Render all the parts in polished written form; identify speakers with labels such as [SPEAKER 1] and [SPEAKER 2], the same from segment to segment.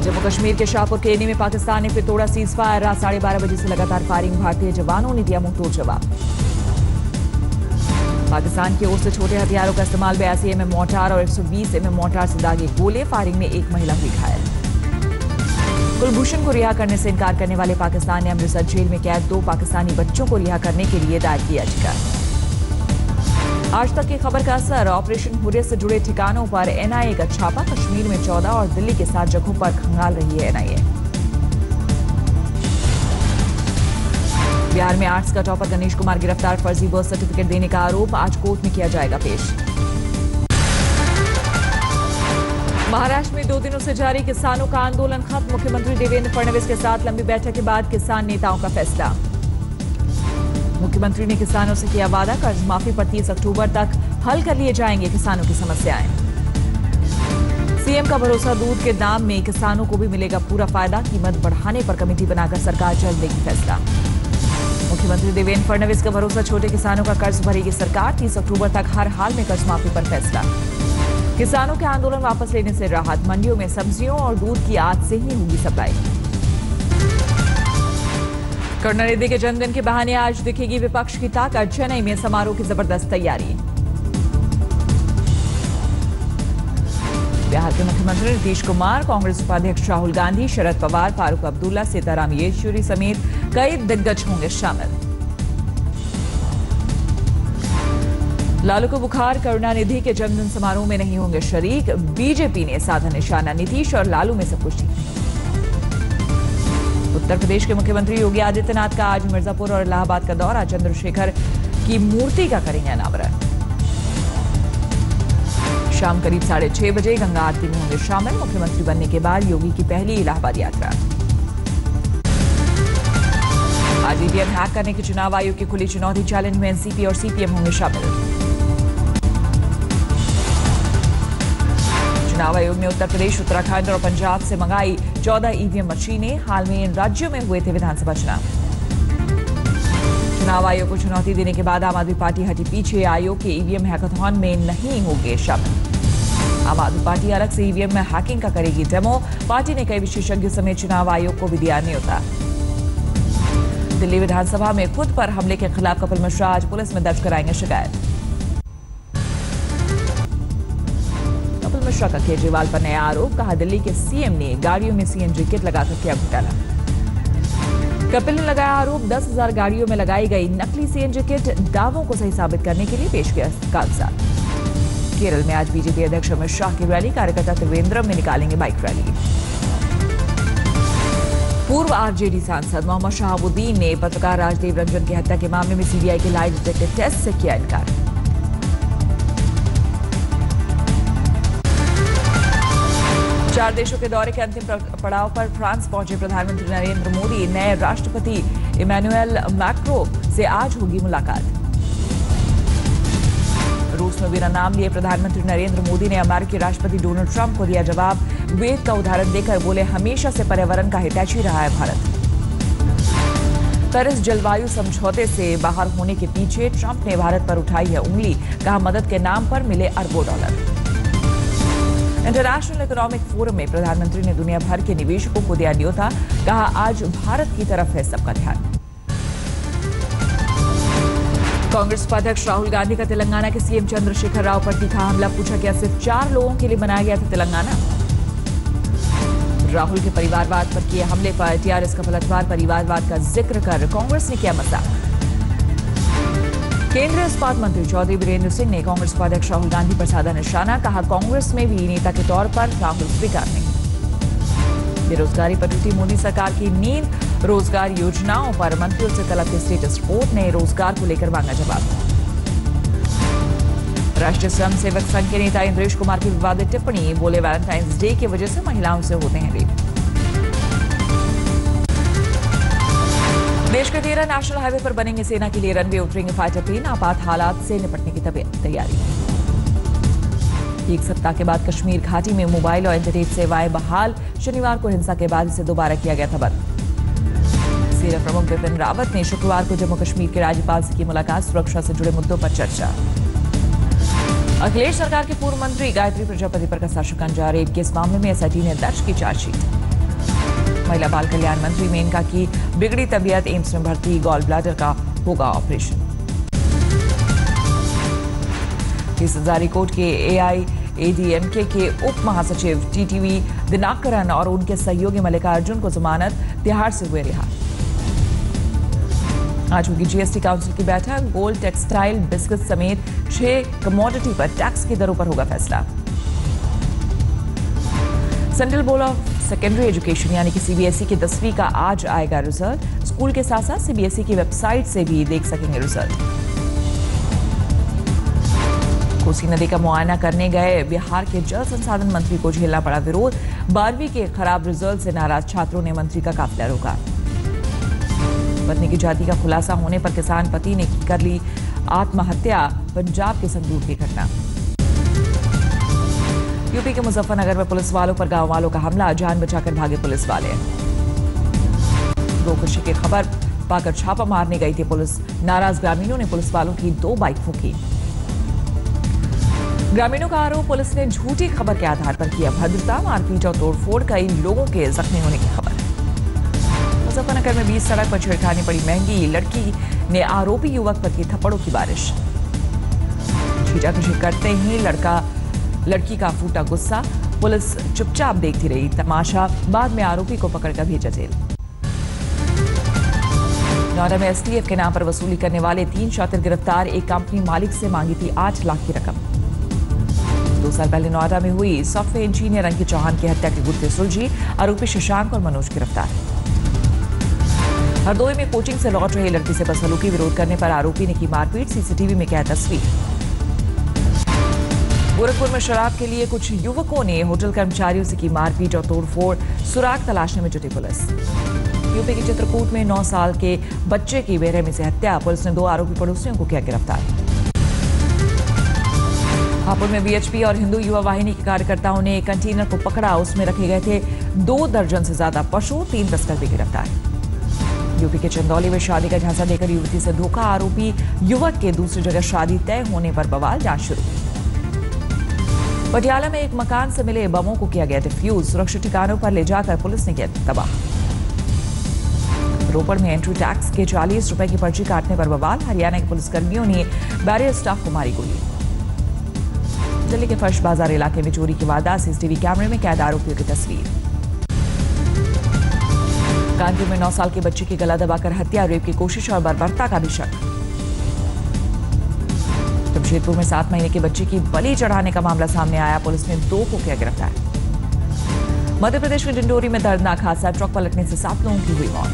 [SPEAKER 1] जम्मू कश्मीर के शाहपुर के एनी में पाकिस्तान ने फिर तोड़ा सीज फायर। रात 12:30 बजे से लगातार फायरिंग। भारतीय जवानों ने दिया मुंहतोड़ जवाब। पाकिस्तान की ओर से छोटे हथियारों का इस्तेमाल 82 mm मोर्टार और 120 mm मोर्टार से दागे गोले। फायरिंग में एक महिला हुई घायल। कुलभूषण को रिहा करने से इनकार करने वाले पाकिस्तान ने अमृतसर जेल में कैद 2 पाकिस्तानी बच्चों को रिहा करने के लिए दायर की याचिका। आज तक की खबर का असर। ऑपरेशन हुर्रियत से जुड़े ठिकानों पर एनआईए का छापा। कश्मीर में 14 और दिल्ली के 7 जगहों पर खंगाल रही है एनआईए। बिहार में आर्ट्स का टॉपर गणेश कुमार गिरफ्तार। फर्जी बर्थ सर्टिफिकेट देने का आरोप। आज कोर्ट में किया जाएगा पेश। महाराष्ट्र में 2 दिनों से जारी किसानों का आंदोलन खत्म। मुख्यमंत्री देवेंद्र फडणवीस के साथ लंबी बैठक के बाद किसान नेताओं का फैसला। मुख्यमंत्री ने किसानों से किया वादा। कर्ज माफी पर 30 अक्टूबर तक हल कर लिए जाएंगे किसानों की समस्याएं। सीएम का भरोसा। दूध के दाम में किसानों को भी मिलेगा पूरा फायदा। कीमत बढ़ाने पर कमेटी बनाकर सरकार जल्द देगी फैसला। मुख्यमंत्री देवेंद्र फडणवीस का भरोसा। छोटे किसानों का कर्ज भरेगी सरकार। 30 अक्टूबर तक हर हाल में कर्ज माफी पर फैसला। किसानों के आंदोलन वापस लेने से राहत। मंडियों में सब्जियों और दूध की आज से ही होगी सप्लाई। करुणानिधि के जन्मदिन के बहाने आज दिखेगी विपक्ष की ताकत। चेन्नई में समारोह की जबरदस्त तैयारी। बिहार के मुख्यमंत्री नीतीश कुमार, कांग्रेस उपाध्यक्ष राहुल गांधी, शरद पवार, फारूक अब्दुल्ला, सीताराम येचुरी समेत कई दिग्गज होंगे शामिल। लालू को बुखार। करुणानिधि के जन्मदिन समारोह में नहीं होंगे शरीक। बीजेपी ने साधा निशाना। नीतीश और लालू में सब कुछ ठीक नहीं। उत्तर प्रदेश के मुख्यमंत्री योगी आदित्यनाथ का आज मिर्जापुर और इलाहाबाद का दौरा। चंद्रशेखर की मूर्ति का करेंगे अनावरण। शाम करीब 6:30 बजे गंगा आरती में होंगे शामिल। मुख्यमंत्री बनने के बाद योगी की पहली इलाहाबाद यात्रा। आज ईवीएम हैक करने की चुनाव आयोग की खुली चुनौती। चैलेंज में एनसीपी और सीपीएम होंगे शामिल। चुनाव आयोग ने उत्तर प्रदेश, उत्तराखंड और पंजाब से मंगाई 14 ईवीएम मशीनें। हाल में इन राज्यों में हुए थे विधानसभा चुनाव। चुनाव आयोग को चुनौती देने के बाद आम आदमी पार्टी हटी पीछे। आयोग के ईवीएम हैकाथॉन में नहीं होंगे शामिल। आम आदमी पार्टी अलग से ईवीएम में हैकिंग का करेगी डेमो। पार्टी ने कई विशेषज्ञों समेत चुनाव आयोग को भी दिया न्योता। दिल्ली विधानसभा में खुद पर हमले के खिलाफ कपिल मिश्रा आज पुलिस में दर्ज कराएंगे शिकायत। कपिल मिश्रा का केजरीवाल पर नया आरोप। कहा दिल्ली के सीएम ने गाड़ियों में सीएनजी किट लगाकर किया घोटाला। कपिल ने लगाया आरोप। 10,000 गाड़ियों में लगाई गई नकली सीएनजी किट। दावों को सही साबित करने के लिए पेश किया कागजात। केरल में आज बीजेपी अध्यक्ष अमित शाह की रैली। कार्यकर्ता त्रिवेंद्रम में निकालेंगे बाइक रैली। पूर्व आरजेडी सांसद मोहम्मद शहाबुद्दीन ने पत्रकार राजदेव रंजन की हत्या के मामले में सीबीआई के लाई डिटेक्टिव टेस्ट से किया इनकार। चार देशों के दौरे के अंतिम पड़ाव पर फ्रांस पहुंचे प्रधानमंत्री नरेंद्र मोदी। नए राष्ट्रपति इमैनुएल मैक्रों से आज होगी मुलाकात। रूस में बिना नाम लिए प्रधानमंत्री नरेंद्र मोदी ने अमेरिकी राष्ट्रपति डोनाल्ड ट्रंप को दिया जवाब। वेद का उदाहरण देकर बोले हमेशा से पर्यावरण का हितैषी रहा है भारत। पेरिस जलवायु समझौते से बाहर होने के पीछे ट्रंप ने भारत पर उठाई है उंगली। कहा मदद के नाम पर मिले अरबों डॉलर। इंटरनेशनल इकोनॉमिक फोरम में प्रधानमंत्री ने दुनिया भर के निवेशकों को दिया न्योता। कहा आज भारत की तरफ है सबका ध्यान। कांग्रेस उपाध्यक्ष राहुल गांधी का तेलंगाना के सीएम चंद्रशेखर राव पर तीखा हमला। पूछा क्या सिर्फ 4 लोगों के लिए बनाया गया था तेलंगाना? राहुल के परिवारवाद पर किए हमले पर टीआरएस का पलटवार। परिवारवाद का जिक्र कर कांग्रेस ने किया मजाक। केंद्रीय इस्पात मंत्री चौधरी वीरेंद्र सिंह ने कांग्रेस उपाध्यक्ष राहुल गांधी पर साधा निशाना। कहा कांग्रेस में भी नेता के तौर पर राहुल स्वीकार नहीं। बेरोजगारी पर टूटी मोदी सरकार की नींद। रोजगार योजनाओं पर मंत्रियों से तलब की स्टेटस रिपोर्ट ने रोजगार को लेकर मांगा जवाब। राष्ट्रीय स्वयंसेवक संघ के नेता इंद्रेश कुमार की विवादित टिप्पणी। बोले वैलेंटाइंस डे की वजह से महिलाओं से होते हैं रेप। देश के 13 नेशनल हाईवे पर बनेंगे सेना के लिए रनवे। उतरेंगे फाइटर प्लेन। आपात हालात से निपटने की तैयारी। एक सप्ताह के बाद कश्मीर घाटी में मोबाइल और इंटरनेट सेवाएं बहाल। शनिवार को हिंसा के बाद इसे दोबारा किया गया था बंद। सेना प्रमुख बिपिन रावत ने शुक्रवार को जम्मू कश्मीर के राज्यपाल से की मुलाकात। सुरक्षा से जुड़े मुद्दों पर चर्चा। अखिलेश सरकार के पूर्व मंत्री गायत्री प्रजापति पर कसा शिकंजा। रेप के इस मामले में एसआईटी ने दर्ज की चार्जशीट। महिला बाल कल्याण मंत्री मेनका की बिगड़ी तबीयत, एम्स में भर्ती, गॉल ब्लैडर का होगा ऑपरेशन। इस हजारीकोट के AIADMK के उप महासचिव टीटीवी दिनाकरन और उनके सहयोगी मल्लिकार्जुन को जमानत, तिहाड़ से हुए रिहा। आज होगी GST काउंसिल की बैठक। गोल्ड, टेक्सटाइल, बिस्किट समेत 6 कमोडिटी पर टैक्स की दरों पर होगा फैसला। Central board of secondary education यानी कि CBSE की 10वीं का आज आएगा रिजल्ट। स्कूल के साथ साथ CBSE की वेबसाइट से भी देख सकेंगे रिजल्ट। कोसी नदी का मुआयना करने गए बिहार के जल संसाधन मंत्री को झेलना पड़ा विरोध। 12वीं के खराब रिजल्ट से नाराज छात्रों ने मंत्री का काफिला रोका। पत्नी की जाति का खुलासा होने पर किसान पति ने कर ली आत्महत्या। पंजाब के संगरूर की घटना। यूपी के मुजफ्फरनगर में पुलिस वालों पर गांव वालों का हमला, जान बचाकर भागे पुलिस वाले। गोकशी की खबर पाकर छापा मारने गई थी पुलिस। नाराज ग्रामीणों ने पुलिस वालों की 2 बाइक फूंकी। ग्रामीणों का आरोप, पुलिस ने झूठी खबर के आधार पर किया भद्रता, मारपीट और तोड़फोड़, कई लोगों के जख्मी होने की खबर। मुजफ्फरनगर में 20 सड़क पर छेड़खानी पड़ी महंगी, लड़की ने आरोपी युवक पर की थप्पड़ों की बारिश। खींचाखींची करते ही लड़की का फूटा गुस्सा, पुलिस चुपचाप देखती रही तमाशा, बाद में आरोपी को पकड़कर भेजा जेल। नोएडा में STF के नाम पर वसूली करने वाले 3 शातिर गिरफ्तार। एक कंपनी मालिक से मांगी थी 8 लाख की रकम। 2 साल पहले नोएडा में हुई सॉफ्टवेयर इंजीनियर अंकित चौहान की हत्या की गुत्थी सुलझी। आरोपी शशांक और मनोज गिरफ्तार। हरदोई में कोचिंग से लौट रही लड़की से बदसलूकी, विरोध करने पर आरोपी ने की मारपीट। CCTV में कैद तस्वीर। गोरखपुर में शराब के लिए कुछ युवकों ने होटल कर्मचारियों से की मारपीट और तोड़फोड़, सुराग तलाशने में जुटी पुलिस। यूपी के चित्रकूट में 9 साल के बच्चे की बेरहमी से हत्या, पुलिस ने 2 आरोपी पड़ोसियों को किया गिरफ्तार। हापुड़ में BHP और हिंदू युवा वाहिनी के कार्यकर्ताओं ने एक कंटेनर को पकड़ा, उसमें रखे गए थे 2 दर्जन से ज्यादा पशु, 3 तस्कर भी गिरफ्तार। यूपी के चंदौली में शादी का झांसा देकर युवती से धोखा, आरोपी युवक के दूसरी जगह शादी तय होने पर बवाल, जांच शुरू। पटियाला में एक मकान से मिले बमों को किया गया डिफ्यूज, सुरक्षित ठिकानों पर ले जाकर पुलिस ने किया तबाह। रोपड़ में एंट्री टैक्स के 40 रुपए की पर्ची काटने पर बवाल, हरियाणा के पुलिसकर्मियों ने बैरियर स्टाफ को मारी गोली। दिल्ली के फर्श बाजार इलाके में चोरी की वारदात, CCTV कैमरे में कैद आरोपियों की तस्वीर। कानपुर में 9 साल के बच्चे की गला दबाकर हत्या, रेप की कोशिश और बर्बरता का भी शक। जमशेदपुर में 7 महीने के बच्चे की बलि चढ़ाने का मामला सामने आया, पुलिस ने 2 को किया गिरफ्तार। मध्य प्रदेश के डिंडोरी में दर्दनाक हादसा, ट्रक पलटने से 7 लोगों की हुई मौत।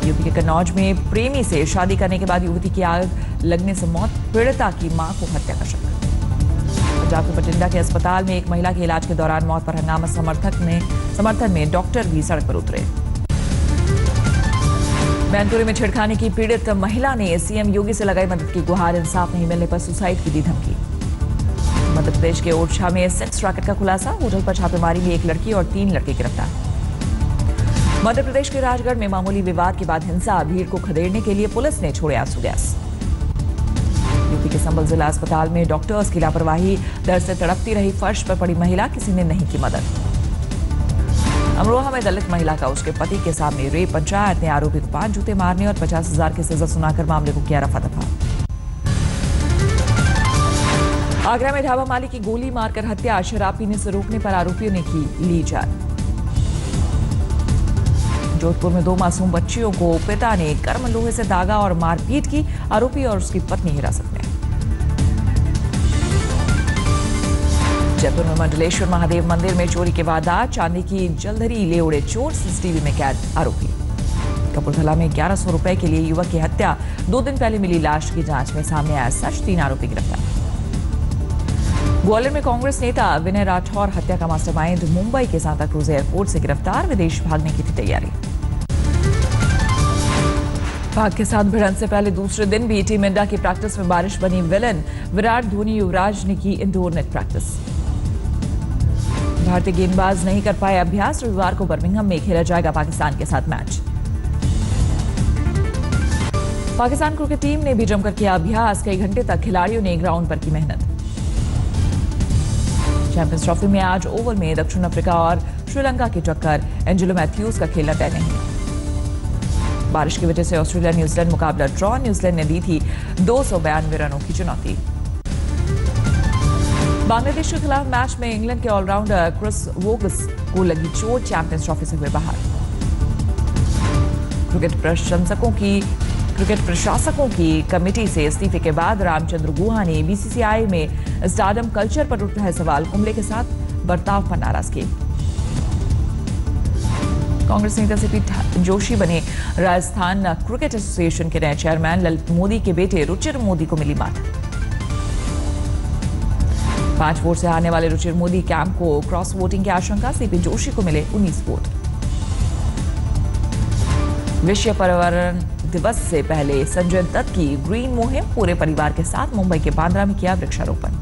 [SPEAKER 1] यूपी के कन्नौज में प्रेमी से शादी करने के बाद युवती की आग लगने से मौत, पीड़िता की मां को हत्या का शक। पंजाब के बठिंडा के अस्पताल में एक महिला के इलाज के दौरान मौत पर हंगामा, समर्थन में डॉक्टर भी सड़क पर उतरे। मैनपुरी में छेड़खानी की पीड़ित महिला ने CM योगी से लगाई मदद की गुहार, इंसाफ नहीं मिलने पर सुसाइड की दी धमकी। मध्य प्रदेश के ओरछा में सेक्स रैकेट का खुलासा, होटल पर छापेमारी में 1 लड़की और 3 लड़के गिरफ्तार। मध्य प्रदेश के राजगढ़ में मामूली विवाद के बाद हिंसा, भीड़ को खदेड़ने के लिए पुलिस ने छोड़े आंसू गैस। यूपी के संभल जिला अस्पताल में डॉक्टर्स की लापरवाही, दर्द से तड़पती रही फर्श पर पड़ी महिला, किसी ने नहीं की मदद। अमरोहा में दलित महिला का उसके पति के सामने रेप, पंचायत ने आरोपी को 5 जूते मारने और 50,000 की सजा सुनाकर मामले को किया रफा दफा। आगरा में ढाबा मालिक की गोली मारकर हत्या, शराब पीने से रोकने पर आरोपियों ने की ली जान। जोधपुर में 2 मासूम बच्चियों को पिता ने गर्म लोहे से दागा और मारपीट की, आरोपी और उसकी पत्नी हिरासत में। जयपुर में मंडलेश्वर महादेव मंदिर में चोरी के वारदात, चांदी की जलधरी ले उड़े चोर, CCTV में कैद आरोपी। कपूरथला में 1100 रुपए के लिए युवक की हत्या, 2 दिन पहले मिली लाश की जांच में सामने आया सच, 3 आरोपी गिरफ्तार। ग्वालियर में कांग्रेस नेता विनय राठौर हत्या का मास्टरमाइंड मुंबई के सांता क्रूज एयरपोर्ट से गिरफ्तार, विदेश भागने की थी तैयारी। पाक के साथ भिड़ंत से पहले दूसरे दिन भी टीम इंडिया की प्रैक्टिस में बारिश बनी विलन, विराट धोनी युवराज ने की इंडोर नेट प्रैक्टिस। भारतीय गेंदबाज नहीं कर पाए अभ्यास, रविवार को बर्मिंघम में खेला जाएगा पाकिस्तान के साथ मैच। पाकिस्तान क्रिकेट टीम ने भी जमकर किया अभ्यास, कई घंटे तक खिलाड़ियों ने ग्राउंड पर की मेहनत। चैंपियंस ट्रॉफी में आज ओवल में दक्षिण अफ्रीका और श्रीलंका की टक्कर। एंजेलो मैथ्यूज का खेलना तय नहीं। बारिश की वजह से ऑस्ट्रेलिया न्यूजीलैंड मुकाबला ड्रॉ। न्यूजीलैंड ने दी थी 292 रनों की चुनौती। बांग्लादेश के खिलाफ मैच में इंग्लैंड के ऑलराउंडर क्रिस वोक्स को लगी चोट। चैंपियंस ट्रॉफी से हुए बाहर। क्रिकेट प्रशासकों की कमेटी से इस्तीफे के बाद रामचंद्र गुहा ने बीसीसीआई में स्टारडम कल्चर पर उठाए सवाल। कुंबले के साथ बर्ताव पर नाराजगी। कांग्रेस नेता सीपी जोशी बने राजस्थान क्रिकेट एसोसिएशन के नए चेयरमैन। ललित मोदी के बेटे रुचिर मोदी को मिली मात। 5 वोट से हारने वाले रुचिर मोदी कैंप को क्रॉस वोटिंग की आशंका। सीपी जोशी को मिले 19 वोट। विश्व पर्यावरण दिवस से पहले संजय दत्त की ग्रीन मुहिम। पूरे परिवार के साथ मुंबई के बांद्रा में किया वृक्षारोपण।